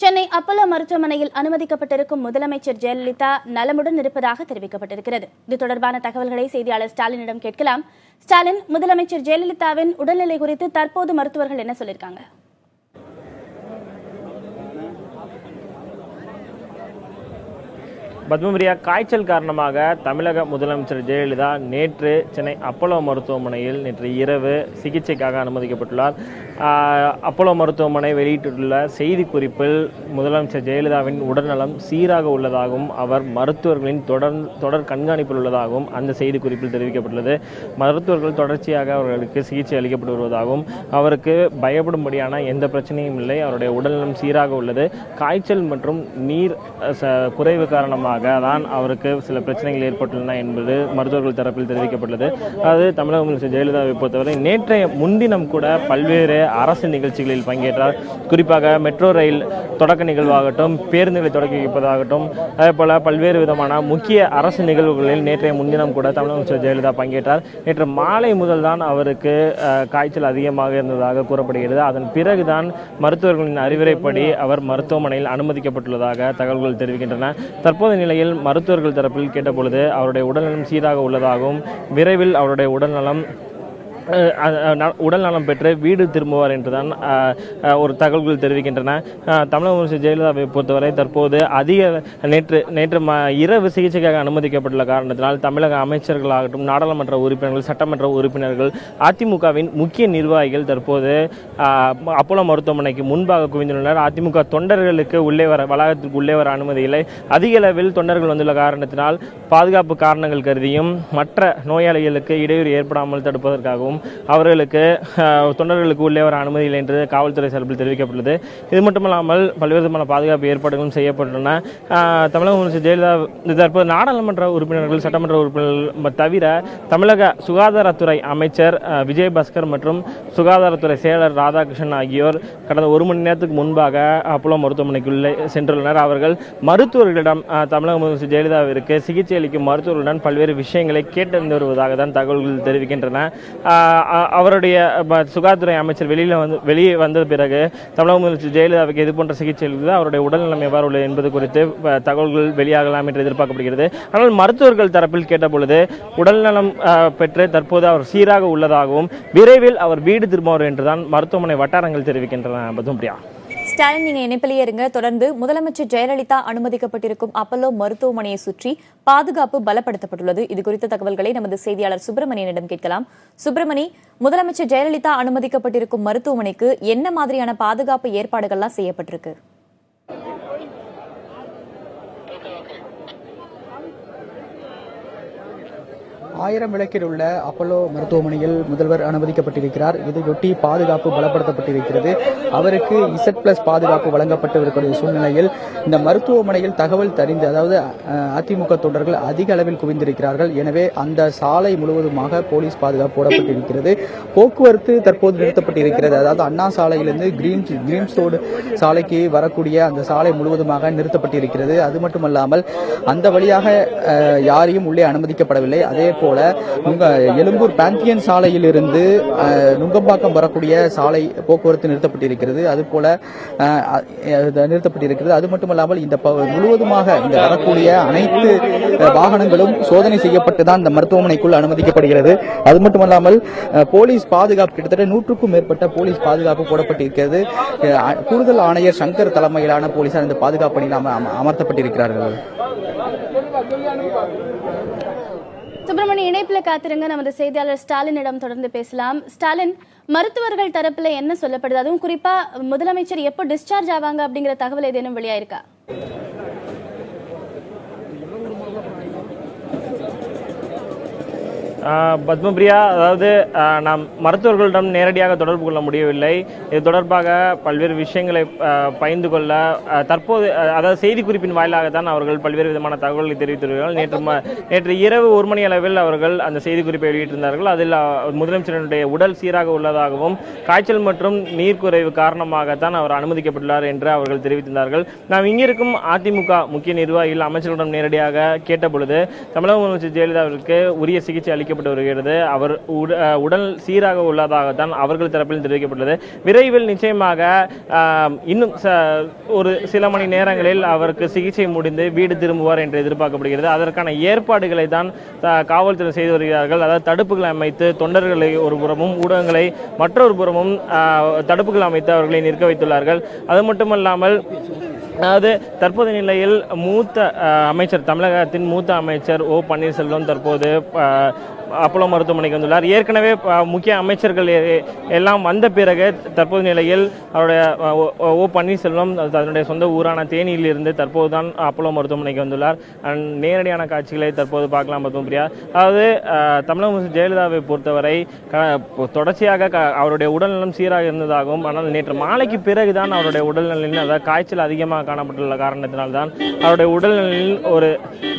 Chennai Apollo மருத்துவமனையில் அனுமதிக்கப்பட்டிருக்கும் முதலமைச்சர் ஜெயலலிதா நலமுடன் இருப்பதாக தெரிவிக்கப்பட்டிருக்கிறது. இது தொடர்பான தகவல்களை செய்தியாளர் ஸ்டாலினிடம் கேட்கலாம். ஸ்டாலின், முதலமைச்சர் ஜெயலலிதாவின் உடல்நிலை குறித்து தற்போது மருத்துவர்கள் என்ன சொல்லியிருக்காங்க? பத்மபிரியா, காய்ச்சல் காரணமாக தமிழக முதலமைச்சர் ஜெயலலிதா நேற்று சென்னை அப்போலோ மருத்துவமனையில் நேற்று இரவு சிகிச்சைக்காக அனுமதிக்கப்பட்டுள்ளார். அப்போலோ மருத்துவமனை வெளியிட்டுள்ள செய்திக்குறிப்பில் முதலமைச்சர் ஜெயலலிதாவின் உடல்நலம் சீராக உள்ளதாகவும் அவர் மருத்துவர்களின் தொடர் கண்காணிப்பில் உள்ளதாகவும் அந்த செய்திக்குறிப்பில் தெரிவிக்கப்பட்டுள்ளது. மருத்துவர்கள் தொடர்ச்சியாக அவர்களுக்கு சிகிச்சை அளிக்கப்பட்டு வருவதாகவும் அவருக்கு பயப்படும்படியான எந்த பிரச்சனையும் இல்லை, அவருடைய உடல்நலம் சீராக உள்ளது, காய்ச்சல் மற்றும் நீர் குறைவு காரணமாக தான் அவருக்கு சில பிரச்சனைகள் ஏற்பட்டுள்ளன என்பது மருத்துவர்கள் தரப்பில் தெரிவிக்கப்பட்டுள்ளது. அது தமிழக முதலமைச்சர் ஜெயலலிதாவை பொறுத்தவரை நேற்றைய முன்தினம் கூட பல்வேறு அரசு நிகழ்ச்சிகளில் பங்கேற்றார். குறிப்பாக மெட்ரோ ரயில் தொடக்க நிகழ்வாகட்டும், பேருந்துகளை தொடக்கி வைப்பதாகட்டும், அதே போல பல்வேறு விதமான முக்கிய அரசு நிகழ்வுகளில் நேற்றைய முன்தினம் கூட தமிழக முதலமைச்சர் ஜெயலலிதா பங்கேற்றார். நேற்று மாலை முதல் தான் அவருக்கு காய்ச்சல் அதிகமாக இருந்ததாக கூறப்படுகிறது. அதன் பிறகுதான் மருத்துவர்களின் அறிவுரைப்படி அவர் மருத்துவமனையில் அனுமதிக்கப்பட்டுள்ளதாக தகவல்கள் தெரிவிக்கின்றன. தற்போது நிலையில் மருத்துவர்கள் தரப்பில் கேட்டபொழுது அவருடைய உடல்நலம் சீராக உள்ளதாகவும் விரைவில் அவருடைய உடல்நலம் பெற்று வீடு திரும்புவார் என்றுதான் ஒரு தகவல்கள் தெரிவிக்கின்றன. தமிழக முதலமைச்சர் ஜெயலலிதாவை பொறுத்தவரை தற்போது நேற்று இரவு சிகிச்சைக்காக அனுமதிக்கப்பட்டுள்ள காரணத்தினால் தமிழக அமைச்சர்களாகட்டும், நாடாளுமன்ற உறுப்பினர்கள், சட்டமன்ற உறுப்பினர்கள், அதிமுகவின் முக்கிய நிர்வாகிகள் தற்போது அப்போலோ மருத்துவமனைக்கு முன்பாக குவிந்துள்ளனர். அதிமுக தொண்டர்களுக்கு வளாகத்திற்கு உள்ளே வர அனுமதி இல்லை. அதிக அளவில் தொண்டர்கள் வந்துள்ள காரணத்தினால் பாதுகாப்பு காரணங்கள் கருதியும் மற்ற நோயாளிகளுக்கு இடையூறு ஏற்படாமல் தடுப்பதற்காகவும் அவர்களுக்கு தொண்டர்களுக்கு உள்ளே வர அனுமதி இல்லை என்று காவல்துறை சார்பில் தெரிவிக்கப்பட்டுள்ளது. இது மட்டுமல்லாமல் பல்வேறு விதமான பாதுகாப்பு ஏற்பாடுகளும் செய்யப்பட்டுள்ளன. தமிழக முதலமைச்சர் ஜெயலலிதா தற்போது நாடாளுமன்ற உறுப்பினர்கள், சட்டமன்ற உறுப்பினர்கள் தவிர தமிழக சுகாதாரத்துறை அமைச்சர் விஜயபாஸ்கர் மற்றும் சுகாதாரத்துறை செயலர் ராதாகிருஷ்ணன் ஆகியோர் கடந்த ஒரு மணி நேரத்துக்கு முன்பாக அப்போலோ மருத்துவமனைக்குள்ளே சென்றுள்ளனர். அவர்கள் மருத்துவர்களிடம் தமிழக முதலமைச்சர் ஜெயலலிதாவிற்கு சிகிச்சை அளிக்கும் மருத்துவர்களுடன் பல்வேறு விஷயங்களை கேட்டறிந்து வருவதாக தான் தகவல்கள் தெரிவிக்கின்றன. அவருடைய சுகாதாரத்துறை அமைச்சர் வெளியே வந்த பிறகு தமிழக முதலமைச்சர் ஜெயலலிதாவுக்கு இது போன்ற சிகிச்சை அளித்தது, அவருடைய உடல்நலம் எவ்வாறு உள்ளது என்பது குறித்து தகவல்கள் வெளியாகலாம் என்று எதிர்பார்க்கப்படுகிறது. ஆனால் மருத்துவர்கள் தரப்பில் கேட்டபொழுது உடல்நலம் பெற்று தற்போது அவர் சீராக உள்ளதாகவும் விரைவில் அவர் வீடு திரும்புவார் என்றுதான் மருத்துவமனை வட்டாரங்கள் தெரிவிக்கின்றன. பத்மபிரியா, ஸ்டாலின், நீங்க இணைப்பிலேயே இருங்க. தொடர்ந்து முதலமைச்சர் ஜெயலலிதா அனுமதிக்கப்பட்டிருக்கும் அப்போலோ மருத்துவமனையை சுற்றி பாதுகாப்பு பலப்படுத்தப்பட்டுள்ளது. இது குறித்த தகவல்களை நமது செய்தியாளர் சுப்பிரமணியனிடம் கேட்கலாம். சுப்பிரமணி, முதலமைச்சர் ஜெயலலிதா அனுமதிக்கப்பட்டிருக்கும் மருத்துவமனைக்கு என்ன மாதிரியான பாதுகாப்பு ஏற்பாடுகள்லாம் செய்யப்பட்டிருக்கு? ஆயிரம் விளக்கில் உள்ள அப்போலோ மருத்துவமனையில் முதல்வர் அனுமதிக்கப்பட்டிருக்கிறார். இதையொட்டி பாதுகாப்பு பலப்படுத்தப்பட்டிருக்கிறது. அவருக்கு Z+ பாதுகாப்பு வழங்கப்பட்டு இருக்கக்கூடிய சூழ்நிலையில் இந்த மருத்துவமனையில் தகவல் தெரிந்து, அதாவது அதிமுக தொண்டர்கள் அதிக அளவில் குவிந்திருக்கிறார்கள். எனவே அந்த சாலை முழுவதுமாக போலீஸ் பாதுகாப்பு போடப்பட்டிருக்கிறது. போக்குவரத்து தற்போது நிறுத்தப்பட்டிருக்கிறது. அதாவது அண்ணா சாலையிலிருந்து கிரீம்ஸ் ரோடு சாலைக்கு வரக்கூடிய அந்த சாலை முழுவதுமாக நிறுத்தப்பட்டிருக்கிறது. அது மட்டுமல்லாமல் அந்த வழியாக யாரையும் உள்ளே அனுமதிக்கப்படவில்லை. அதே போல எழும்பூர் பாந்தியன் சாலையில் இருந்து நுங்கம்பாக்கம் வரக்கூடிய சாலை போக்குவரத்து நிறுத்தப்பட்டிருக்கிறது. அதுபோல நிறுத்தப்பட்டிருக்கிறது. அது மட்டுமல்லாமல் இந்த முழுவதுமாக இந்த வரக்கூடிய அனைத்து வாகனங்களும் சோதனை செய்யப்பட்டு தான் இந்த மருத்துவமனைக்குள் அனுமதிக்கப்படுகிறது. அது மட்டுமல்லாமல் போலீஸ் பாதுகாப்பு கிட்டத்தட்ட 100க்கும் மேற்பட்ட போலீஸ் பாதுகாப்பு போடப்பட்டிருக்கிறது. கூடுதல் ஆணையர் சங்கர் தலைமையிலான போலீசார் இந்த பாதுகாப்பு பணியில் அமர்த்தப்பட்டிருக்கிறார்கள். சுப்பிரமணிய, இணைப்பில் காத்திருங்க. நமது செய்தியாளர் ஸ்டாலினிடம் தொடர்ந்து பேசலாம். ஸ்டாலின், மருத்துவர்கள் தரப்புல என்ன சொல்லப்படுது? அதுவும் குறிப்பா முதலமைச்சர் எப்போ டிஸ்சார்ஜ் ஆவாங்க அப்படிங்கிற தகவல் ஏதேனும் வெளியாயிருக்கா? பத்மபிரியா, அதாவது நாம் மருத்துவர்களிடம் நேரடியாக தொடர்பு கொள்ள முடியவில்லை. இது தொடர்பாக பல்வேறு விஷயங்களை பகிர்ந்து கொள்ள தற்போது, அதாவது செய்திக்குறிப்பின் வாயிலாகத்தான் அவர்கள் பல்வேறு விதமான தகவல்களை தெரிவித்திருக்கிறார்கள். நேற்று இரவு 1 மணி அளவில் அவர்கள் அந்த செய்திக்குறிப்பை வெளியிட்டிருந்தார்கள். அதில் முதலமைச்சருடைய உடல் சீராக உள்ளதாகவும் காய்ச்சல் மற்றும் நீர்க்குறைவு காரணமாகத்தான் அவர் அனுமதிக்கப்பட்டுள்ளார் என்று அவர்கள் தெரிவித்திருந்தார்கள். நாம் இங்கிருக்கும் அதிமுக முக்கிய நிர்வாகிகள் அமைச்சர்களிடம் நேரடியாக கேட்டபொழுது தமிழக முதலமைச்சர் ஜெயலலிதாவிற்கு உரிய சிகிச்சை அனுமதிக்கப்பட்டு வருகிறது. அவர் உடல் சீராக உள்ளதாகத்தான் அவர்கள் தரப்பில் தெரிவிக்கப்பட்டது. விரைவில் நிச்சயமாக இன்னும் ஒரு சில மணி நேரங்களில் அவருக்கு சிகிச்சை முடிந்து வீடு திரும்புவார் என்று எதிர்பார்க்கப்படுகிறது. அதற்கான ஏற்பாடுகளை தான் காவல்துறை செய்து வருகிறார்கள். அதாவது தடுப்புகளை அமைத்து தொண்டர்களை ஒரு புறமும் ஊடகங்களை மற்றொரு புறமும் தடுப்புகள் அமைத்து அவர்களை நிற்க வைத்துள்ளார்கள். அது மட்டுமல்லாமல் அதாவது தற்போதைய நிலையில் மூத்த அமைச்சர், தமிழகத்தின் மூத்த அமைச்சர் ஓ பன்னீர்செல்வம் தற்போது அப்போலோ மருத்துவமனைக்கு வந்துள்ளார். ஏற்கனவே முக்கிய அமைச்சர்கள் எல்லாம் வந்த பிறகு தற்போது நிலையில் அவருடைய ஓ பன்னீர்செல்வம் தன்னுடைய சொந்த ஊரான தேனியில் இருந்து தற்போதுதான் அப்போலோ மருத்துவமனைக்கு வந்துள்ளார். நேரடியான காட்சிகளை தற்போது பார்க்கலாம் பத்மபிரியா. அதாவது தமிழக முதலமைச்சர் ஜெயலலிதாவை பொறுத்தவரை தொடர்ச்சியாக அவருடைய உடல்நலம் சீராக இருந்ததாகவும், ஆனால் நேற்று மாலைக்கு பிறகுதான் அவருடைய உடல்நலில் அதாவது காய்ச்சல் அதிகமாக காணப்பட்டுள்ள காரணத்தினால்தான் அவருடைய உடல்நலில் ஒரு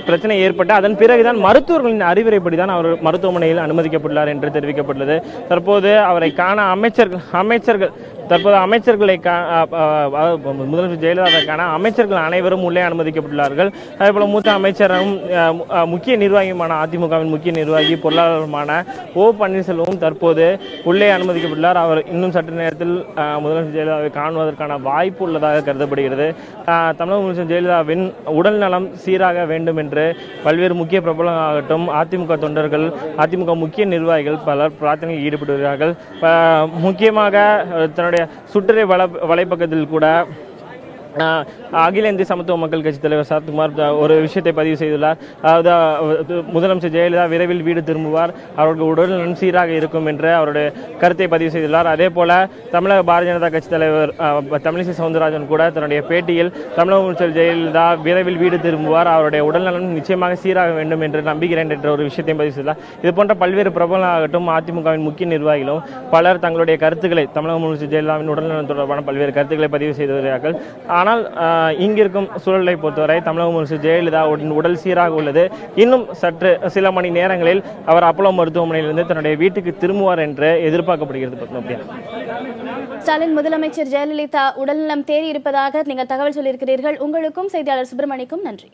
பிரச்சனை ஏற்பட்டு அதன் பிறகுதான் மருத்துவர்களின் அறிவுரைப்படிதான் அவர் மருத்துவமனையில் அனுமதிக்கப்பட்டுள்ளார் என்று தெரிவிக்கப்பட்டுள்ளது. தற்போது அவரை காண அமைச்சர்கள் தற்போது அமைச்சர்களை முதலமைச்சர் ஜெயலலிதாவை காண அமைச்சர்கள் அனைவரும் உள்ளே அனுமதிக்கப்பட்டுள்ளார்கள். அதேபோல மூத்த அமைச்சரும் முக்கிய நிர்வாகியுமான அதிமுகவின் முக்கிய நிர்வாகி பொருளாளருமான ஓ பன்னீர்செல்வமும் தற்போது உள்ளே அனுமதிக்கப்பட்டுள்ளார். அவர் இன்னும் சற்று நேரத்தில் முதலமைச்சர் ஜெயலலிதாவை காணுவதற்கான வாய்ப்பு உள்ளதாக கருதப்படுகிறது. தமிழக முதலமைச்சர் ஜெயலலிதாவின் உடல் நலம் சீராக வேண்டும் என்று பல்வேறு முக்கிய பிரபலமாகட்டும் அதிமுக தொண்டர்கள், அதிமுக முக்கிய நிர்வாகிகள் பலர் பிரார்த்தனையில் ஈடுபட்டு வருகிறார்கள். முக்கியமாக தன்னுடைய சுற்றுரை வலைப்பக்கத்தில் கூட அகில இந்திய சமத்துவ மக்கள் கட்சி தலைவர் சரத்குமார் ஒரு விஷயத்தை பதிவு செய்துள்ளார். அதாவது முதலமைச்சர் ஜெயலலிதா விரைவில் வீடு திரும்புவார், அவருக்கு உடல்நலம் சீராக இருக்கும் என்று அவருடைய கருத்தை பதிவு செய்துள்ளார். அதே போல தமிழக பாரதிய ஜனதா கட்சி தலைவர் தமிழிசை சவுந்தரராஜன் கூட தன்னுடைய பேட்டியில் தமிழக முதலமைச்சர் ஜெயலலிதா விரைவில் வீடு திரும்புவார், அவருடைய உடல்நலம் நிச்சயமாக சீராக வேண்டும் என்று நம்புகிறேன் என்ற ஒரு விஷயத்தையும் பதிவு செய்துள்ளார். இது போன்ற பல்வேறு பிரபலமாகட்டும் அதிமுகவின் முக்கிய நிர்வாகிகளும் பலர் தங்களுடைய கருத்துக்களை தமிழக முதலமைச்சர் ஜெயலலிதாவின் உடல்நலம் தொடர்பான பல்வேறு கருத்துக்களை பதிவு செய்து வருகிறார்கள். ஆனால் இங்கிருக்கும் சூழலை பொறுத்தவரை தமிழக முதலமைச்சர் ஜெயலலிதா உடல் சீராக உள்ளது. இன்னும் சற்று சில மணி நேரங்களில் அவர் அப்போலோ மருத்துவமனையிலிருந்து தன்னுடைய வீட்டுக்கு திரும்புவார் என்று எதிர்பார்க்கப்படுகிறது. ஸ்டாலின் முதலமைச்சர் ஜெயலலிதா உடல்நலம் தேறி இருப்பதாக நீங்கள் தகவல் சொல்லியிருக்கிறீர்கள். உங்களுக்கும் செய்தியாளர் சுப்பிரமணிக்கும் நன்றி.